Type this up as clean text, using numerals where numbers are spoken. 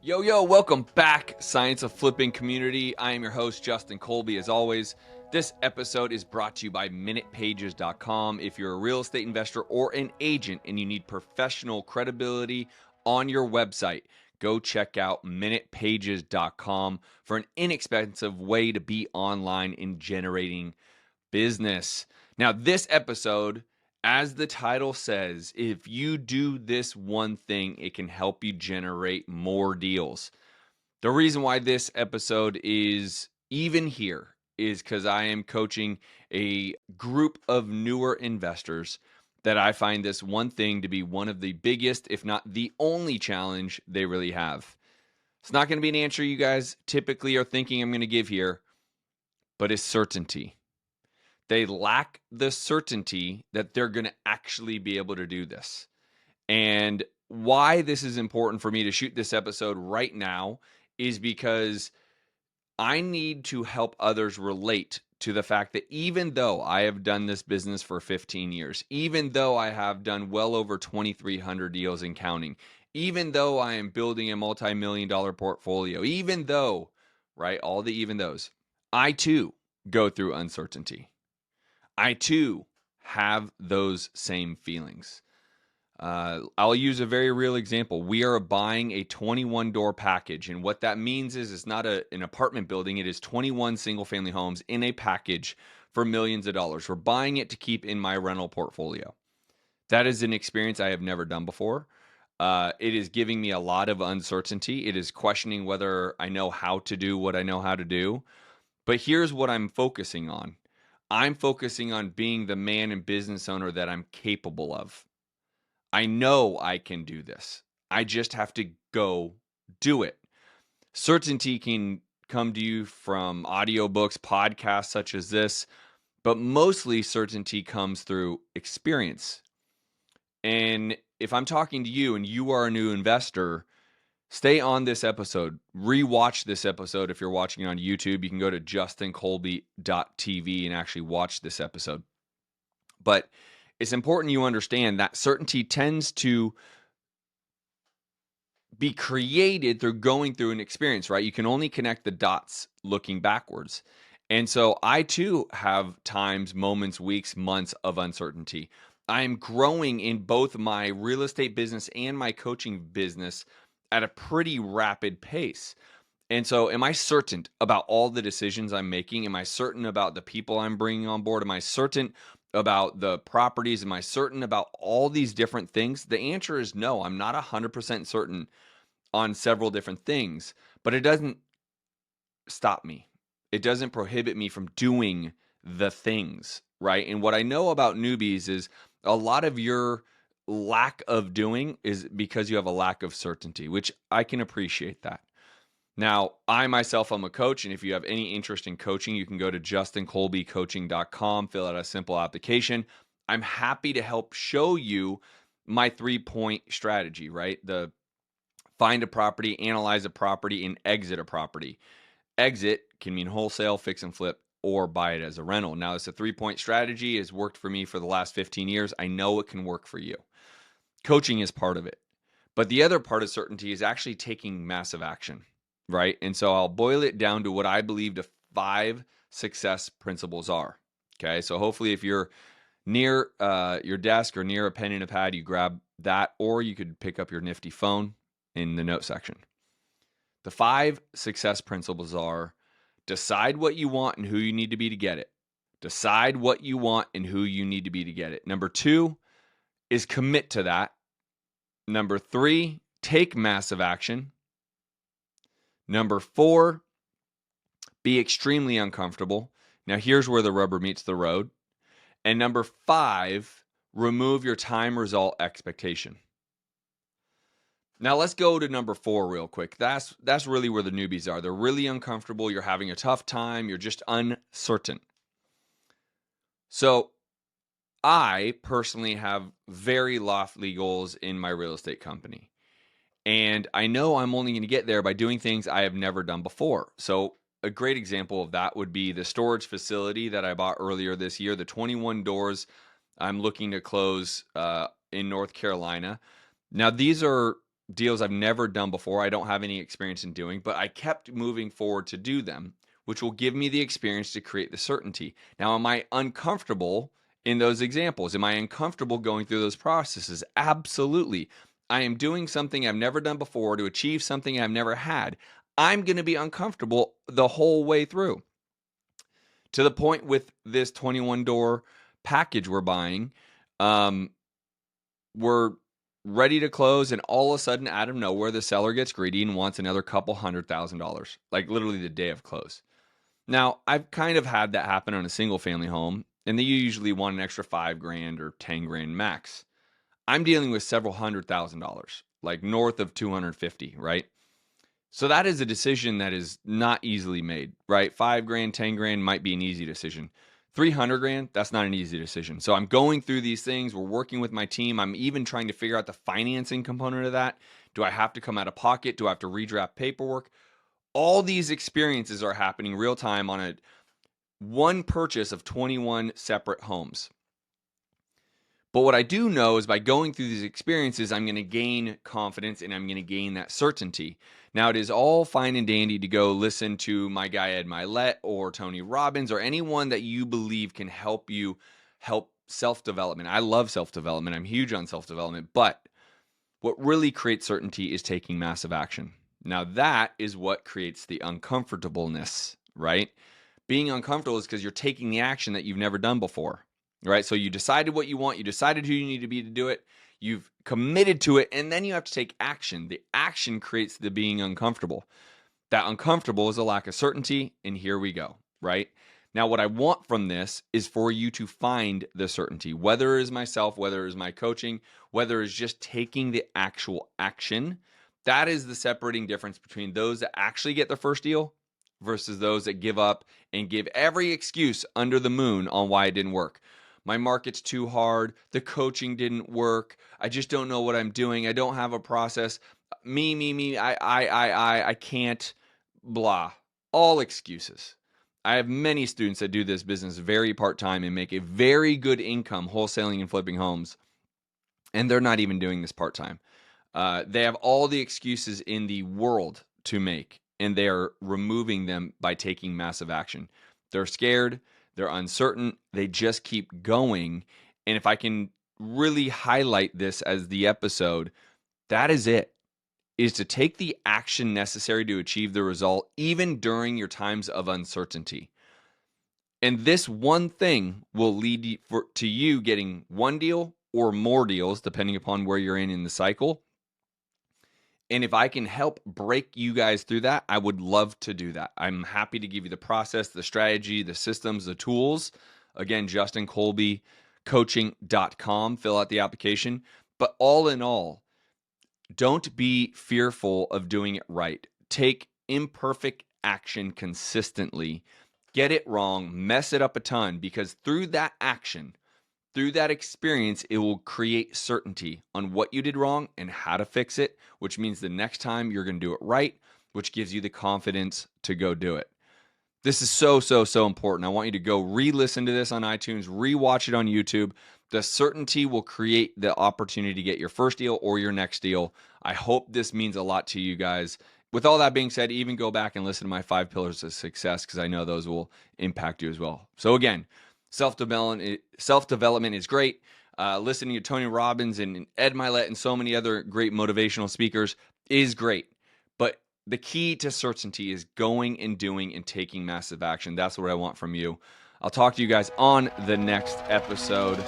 Yo, welcome back, Science of Flipping community. I am your host, Justin Colby, as always. This episode is brought to you by MinutePages.com. If you're a real estate investor or an agent and you need professional credibility on your website, go check out MinutePages.com for an inexpensive way to be online in generating business. Now, this episode, as the title says, if you do this one thing, it can help you generate more deals. The reason why this episode is even here is because I am coaching a group of newer investors that I find this one thing to be one of the biggest, if not the only challenge they really have. It's not going to be an answer you guys typically are thinking I'm going to give here, but it's certainty. They lack the certainty that they're going to actually be able to do this. And why this is important for me to shoot this episode right now is because I need to help others relate to the fact that even though I have done this business for 15 years, even though I have done well over 2,300 deals and counting, even though I am building a multi-million-dollar portfolio, even though, right, all the even those, I too go through uncertainty. I too have those same feelings. I'll use a very real example. We are buying a 21-door package, and what that means is it's not an apartment building. It is 21 single-family homes in a package for millions of dollars. We're buying it to keep in my rental portfolio. That is an experience I have never done before. It is giving me a lot of uncertainty. It is questioning whether I know how to do what I know how to do. But here's what I'm focusing on. I'm focusing on being the man and business owner that I'm capable of. I know I can do this. I just have to go do it. Certainty can come to you from audiobooks, podcasts such as this, but mostly certainty comes through experience. And if I'm talking to you and you are a new investor, stay on this episode. Rewatch this episode. If you're watching it on YouTube, you can go to justincolby.tv and actually watch this episode. But it's important you understand that certainty tends to be created through going through an experience, right? You can only connect the dots looking backwards. And so I too have times, moments, weeks, months of uncertainty. I am growing in both my real estate business and my coaching business at a pretty rapid pace. And so am I certain about all the decisions I'm making? Am I certain about the people I'm bringing on board? Am I certain about the properties? Am I certain about all these different things? The answer is no. I'm not 100% certain on several different things, but it doesn't stop me. It doesn't prohibit me from doing the things, right? And what I know about newbies is a lot of your lack of doing is because you have a lack of certainty, which I can appreciate that. Now, I myself am a coach, and if you have any interest in coaching, you can go to justincolbycoaching.com, fill out a simple application. I'm happy to help show you my 3-point strategy, right? The find a property, analyze a property, and exit a property. Exit can mean wholesale, fix and flip, or buy it as a rental. Now, it's a 3-point strategy. It's worked for me for the last 15 years. I know it can work for you. Coaching is part of it. But the other part of certainty is actually taking massive action, right? And so I'll boil it down to what I believe the 5 success principles are. Okay, so hopefully if you're near your desk or near a pen and a pad, you grab that, or you could pick up your nifty phone in the note section. The 5 success principles are: decide what you want and who you need to be to get it. Decide what you want and who you need to be to get it. Number 2 is commit to that. Number 3, take massive action. Number 4, be extremely uncomfortable. Now, here's where the rubber meets the road. And number 5, remove your time result expectation. Now, let's go to number 4 real quick. That's really where the newbies are. They're really uncomfortable. You're having a tough time. You're just uncertain. So I personally have very lofty goals in my real estate company. And I know I'm only going to get there by doing things I have never done before. So a great example of that would be the storage facility that I bought earlier this year, the 21 doors I'm looking to close in North Carolina. Now, these are deals I've never done before. I don't have any experience in doing, but I kept moving forward to do them, which will give me the experience to create the certainty. Now, am I uncomfortable in those examples? Am I uncomfortable going through those processes? Absolutely. I am doing something I've never done before to achieve something I've never had. I'm going to be uncomfortable the whole way through. To the point with this 21 door package we're buying, we're ready to close, and all of a sudden, out of nowhere, the seller gets greedy and wants another couple $100,000, like literally the day of close. Now, I've kind of had that happen on a single family home, and they usually want an extra $5,000 or $10,000 max. I'm dealing with several $100,000, like north of 250, right? So that is a decision that is not easily made, right? $5,000, $10,000 might be an easy decision. $300,000, that's not an easy decision. So I'm going through these things. We're working with my team. I'm even trying to figure out the financing component of that. Do I have to come out of pocket? Do I have to redraft paperwork? All these experiences are happening real time on one purchase of 21 separate homes. But what I do know is by going through these experiences, I'm going to gain confidence and I'm going to gain that certainty. Now, it is all fine and dandy to go listen to my guy Ed Mylett or Tony Robbins or anyone that you believe can help you help self-development. I love self-development. I'm huge on self-development. But what really creates certainty is taking massive action. Now, that is what creates the uncomfortableness, right? Being uncomfortable is because you're taking the action that you've never done before. Right? So you decided what you want, you decided who you need to be to do it, you've committed to it, and then you have to take action. The action creates the being uncomfortable. That uncomfortable is a lack of certainty, and here we go, right? Now, what I want from this is for you to find the certainty, whether it is myself, whether it is my coaching, whether it's just taking the actual action. That is the separating difference between those that actually get the first deal versus those that give up and give every excuse under the moon on why it didn't work. My market's too hard. The coaching didn't work. I just don't know what I'm doing. I don't have a process. Me. I can't. Blah. All excuses. I have many students that do this business very part-time and make a very good income wholesaling and flipping homes. And they're not even doing this part-time. They have all the excuses in the world to make, and they are removing them by taking massive action. They're scared. They're uncertain. They just keep going. And if I can really highlight this as the episode, that is it, is to take the action necessary to achieve the result, even during your times of uncertainty. And this one thing will lead to you getting one deal or more deals, depending upon where you're in the cycle. And if I can help break you guys through that, I would love to do that. I'm happy to give you the process, the strategy, the systems, the tools. Again, justinkolbecoaching.com. Fill out the application. But all in all, don't be fearful of doing it right. Take imperfect action consistently. Get it wrong, mess it up a ton, because through that action, through that experience, it will create certainty on what you did wrong and how to fix it, which means the next time you're going to do it right, which gives you the confidence to go do it. This is so important. I want you to go re-listen to this on iTunes, re-watch it on YouTube. The certainty will create the opportunity to get your first deal or your next deal. I hope this means a lot to you guys. With all that being said, even go back and listen to my 5 pillars of success, because I know those will impact you as well. So again, self-development is great. Listening to Tony Robbins and Ed Mylett and so many other great motivational speakers is great. But the key to certainty is going and doing and taking massive action. That's what I want from you. I'll talk to you guys on the next episode.